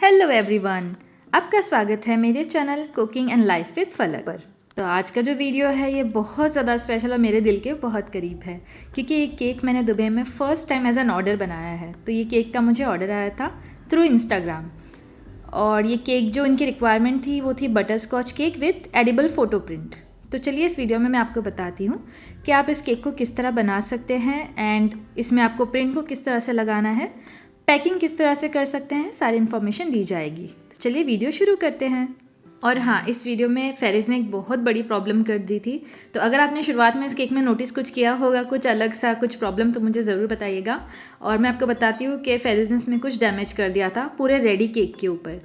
Hello everyone, आपका स्वागत है मेरे channel cooking and life with फलक पर। तो आज का जो वीडियो है ये बहुत ज़्यादा स्पेशल और मेरे दिल के बहुत करीब है, क्योंकि ये केक मैंने दुबई में first time as an order बनाया है। तो ये केक का मुझे ऑर्डर आया था थ्रू इंस्टाग्राम, और ये केक जो इनकी रिक्वायरमेंट थी वो थी butterscotch cake with edible photo print. तो चलिए इस वीडियो में मैं आपको बताती हूँ कि आप इस केक को किस तरह बना सकते हैं एंड इसमें आपको प्रिंट को किस तरह से लगाना है, पैकिंग किस तरह से कर सकते हैं, सारी इन्फॉर्मेशन दी जाएगी। तो चलिए वीडियो शुरू करते हैं। और हाँ, इस वीडियो में फेरिस ने एक बहुत बड़ी प्रॉब्लम कर दी थी। तो अगर आपने शुरुआत में इस केक में नोटिस कुछ किया होगा, कुछ अलग सा कुछ प्रॉब्लम, तो मुझे ज़रूर बताइएगा। और मैं आपको बताती हूँ कि फेरिस ने इसमें कुछ डैमेज कर दिया था पूरे रेडी केक के ऊपर।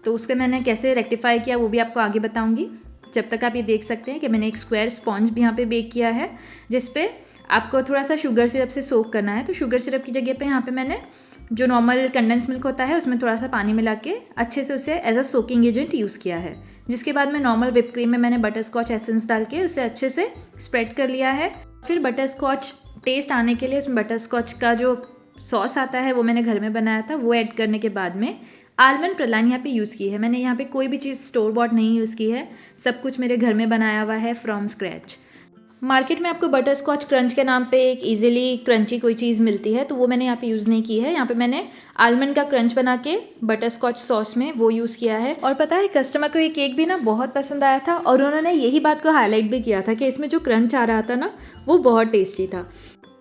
तो उसको मैंने कैसे रेक्टिफाई किया वो भी आपको आगे बताऊँगी। जब तक आप ये देख सकते हैं कि मैंने एक स्क्वायर स्पॉन्ज भी यहाँ पे बेक किया है, जिस पे आपको थोड़ा सा शुगर सिरप से सोक करना है। तो शुगर सिरप की जगह पे यहाँ पे मैंने जो नॉर्मल कंडेंस मिल्क होता है उसमें थोड़ा सा पानी मिला के अच्छे से उसे as a soaking agent use किया है। जिसके बाद में नॉर्मल व्हिप क्रीम में मैंने बटर स्कॉच एसेंस डाल के उसे अच्छे से स्प्रेड कर लिया है। फिर बटर स्कॉच टेस्ट आने के लिए उसमें बटर स्कॉच का जो सॉस आता है वो मैंने घर में बनाया था, वो ऐड करने के बाद में आलमंड प्रलाइन यहाँ पे यूज़ की है। मैंने यहाँ पे कोई भी चीज़ स्टोर बॉट नहीं यूज़ की है, सब कुछ मेरे घर में बनाया हुआ है फ्रॉम स्क्रैच। मार्केट में आपको बटर स्कॉच क्रंच के नाम पे एक इजीली क्रंची कोई चीज़ मिलती है, तो वो मैंने यहाँ पे यूज़ नहीं की है। यहाँ पे मैंने आलमंड का क्रंच बना के बटर स्कॉच सॉस में वो यूज़ किया है। और पता है कस्टमर को ये केक भी ना बहुत पसंद आया था, और उन्होंने यही बात को हाईलाइट भी किया था कि इसमें जो क्रंच आ रहा था ना वो बहुत टेस्टी था।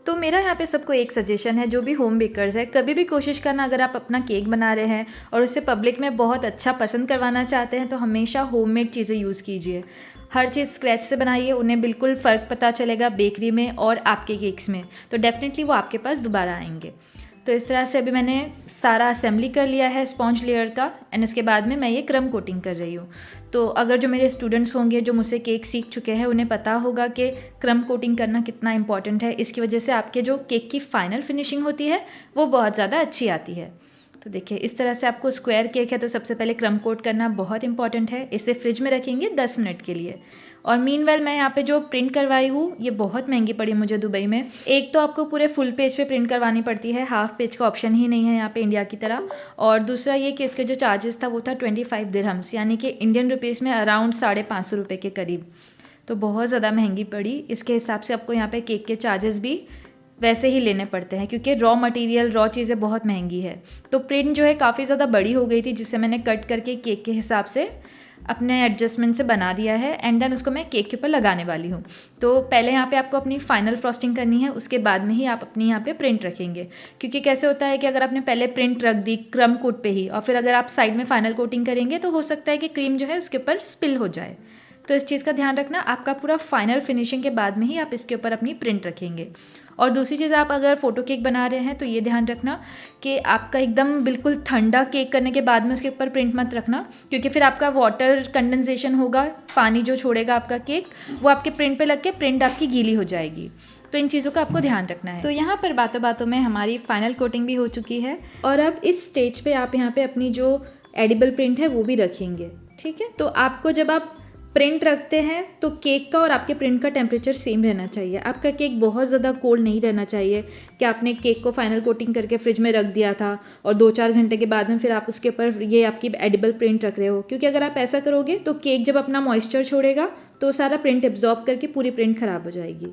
तो मेरा यहाँ पे सबको एक सजेशन है, जो भी होम बेकर्स है, कभी भी कोशिश करना अगर आप अपना केक बना रहे हैं और उसे पब्लिक में बहुत अच्छा पसंद करवाना चाहते हैं, तो हमेशा होममेड चीज़ें यूज़ कीजिए। हर चीज़ स्क्रैच से बनाइए, उन्हें बिल्कुल फ़र्क पता चलेगा बेकरी में और आपके केक्स में, तो डेफिनेटली वो आपके पास दोबारा आएंगे। तो इस तरह से अभी मैंने सारा असेंबली कर लिया है स्पॉन्ज लेयर का, एंड इसके बाद में मैं ये क्रम कोटिंग कर रही हूँ। तो अगर जो मेरे स्टूडेंट्स होंगे जो मुझसे केक सीख चुके हैं, उन्हें पता होगा कि क्रम कोटिंग करना कितना इंपॉर्टेंट है। इसकी वजह से आपके जो केक की फाइनल फिनिशिंग होती है वो बहुत ज़्यादा अच्छी आती है। तो देखिए इस तरह से आपको स्क्वायर केक है तो सबसे पहले क्रम कोट करना बहुत इंपॉर्टेंट है। इसे फ्रिज में रखेंगे 10 मिनट के लिए। और मीनवेल मैं यहाँ पे जो प्रिंट करवाई हूँ ये बहुत महंगी पड़ी मुझे दुबई में। एक तो आपको पूरे फुल पेज पे प्रिंट करवानी पड़ती है, हाफ पेज का ऑप्शन ही नहीं है यहाँ पे इंडिया की तरह। और दूसरा ये कि इसके जो चार्जेस था वो था 25 दिरहम्स, यानी कि इंडियन रुपीज़ में अराउंड 550 रुपये के करीब। तो बहुत ज़्यादा महंगी पड़ी। इसके हिसाब से आपको यहाँ पे केक के चार्जेस भी वैसे ही लेने पड़ते हैं, क्योंकि रॉ मटेरियल, रॉ चीज़ें बहुत महंगी है। तो प्रिंट जो है काफ़ी ज़्यादा बड़ी हो गई थी, जिससे मैंने कट करके केक के हिसाब से अपने एडजस्टमेंट से बना दिया है, एंड देन उसको मैं केक के ऊपर लगाने वाली हूँ। तो पहले यहाँ पे आपको अपनी फाइनल फ्रॉस्टिंग करनी है, उसके बाद में ही आप अपनी यहाँ पे प्रिंट रखेंगे। क्योंकि कैसे होता है कि अगर आपने पहले प्रिंट रख दी क्रम कोट पे ही, और फिर अगर आप साइड में फाइनल कोटिंग करेंगे तो हो सकता है कि क्रीम जो है उसके ऊपर स्पिल हो जाए। तो इस चीज़ का ध्यान रखना, आपका पूरा फाइनल फिनिशिंग के बाद में ही आप इसके ऊपर अपनी प्रिंट रखेंगे। और दूसरी चीज़, आप अगर फ़ोटो केक बना रहे हैं तो ये ध्यान रखना कि आपका एकदम बिल्कुल ठंडा केक करने के बाद में उसके ऊपर प्रिंट मत रखना, क्योंकि फिर आपका वाटर कंडेंसेशन होगा, पानी जो छोड़ेगा आपका केक वो आपके प्रिंट पे लग के प्रिंट आपकी गीली हो जाएगी। तो इन चीज़ों का आपको ध्यान रखना है। तो यहाँ पर बातों बातों में हमारी फाइनल कोटिंग भी हो चुकी है, और अब इस स्टेज पे आप यहाँ पे अपनी जो एडिबल प्रिंट है वो भी रखेंगे। ठीक है, तो आपको जब आप प्रिंट रखते हैं तो केक का और आपके प्रिंट का टेम्परेचर सेम रहना चाहिए। आपका केक बहुत ज़्यादा कोल्ड नहीं रहना चाहिए कि आपने केक को फाइनल कोटिंग करके फ्रिज में रख दिया था और 2-4 घंटे के बाद में फिर आप उसके ऊपर ये आपकी एडिबल प्रिंट रख रहे हो। क्योंकि अगर आप ऐसा करोगे तो केक जब अपना मॉइस्चर छोड़ेगा तो सारा प्रिंट एब्जॉर्ब करके पूरी प्रिंट ख़राब हो जाएगी।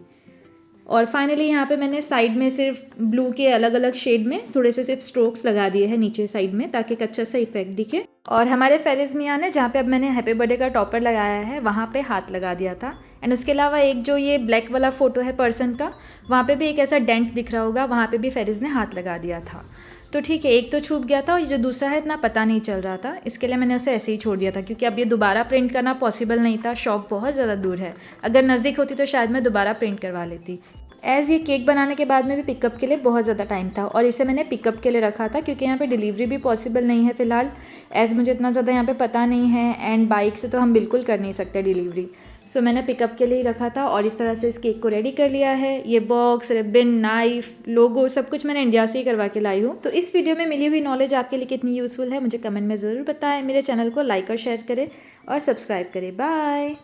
और फाइनली यहाँ पे मैंने साइड में सिर्फ ब्लू के अलग अलग शेड में थोड़े से सिर्फ स्ट्रोक्स लगा दिए हैं नीचे साइड में, ताकि एक अच्छा सा इफेक्ट दिखे। और हमारे फेरिस मियाँ ने जहाँ पे अब मैंने हैप्पी बर्थडे का टॉपर लगाया है वहाँ पे हाथ लगा दिया था। एंड उसके अलावा एक जो ये ब्लैक वाला फ़ोटो है पर्सन का, वहाँ पे भी एक ऐसा डेंट दिख रहा होगा, वहाँ पे भी फेरिस ने हाथ लगा दिया था। तो ठीक है, एक तो छूट गया था, और जो दूसरा है इतना पता नहीं चल रहा था, इसके लिए मैंने उसे ऐसे ही छोड़ दिया था, क्योंकि अब ये दोबारा प्रिंट करना पॉसिबल नहीं था। शॉप बहुत ज़्यादा दूर है, अगर नज़दीक होती तो शायद मैं दोबारा प्रिंट करवा लेती। एज़ ये केक बनाने के बाद में भी पिकअप के लिए बहुत ज़्यादा टाइम था, और इसे मैंने पिकअप के लिए रखा था, क्योंकि यहाँ पे डिलीवरी भी पॉसिबल नहीं है फ़िलहाल, एज़ मुझे इतना ज़्यादा यहाँ पे पता नहीं है, एंड बाइक से तो हम बिल्कुल कर नहीं सकते डिलीवरी। सो मैंने पिकअप के लिए ही रखा था, और इस तरह से इस केक को रेडी कर लिया है। ये बॉक्स, रिबन, नाइफ, लोगो सब कुछ मैंने इंडिया से ही करवा के लाई हूँ। तो इस वीडियो में मिली हुई नॉलेज आपके लिए कितनी यूज़फुल है मुझे कमेंट में ज़रूर बताएं। मेरे चैनल को लाइक और शेयर करें और सब्सक्राइब करें। बाय।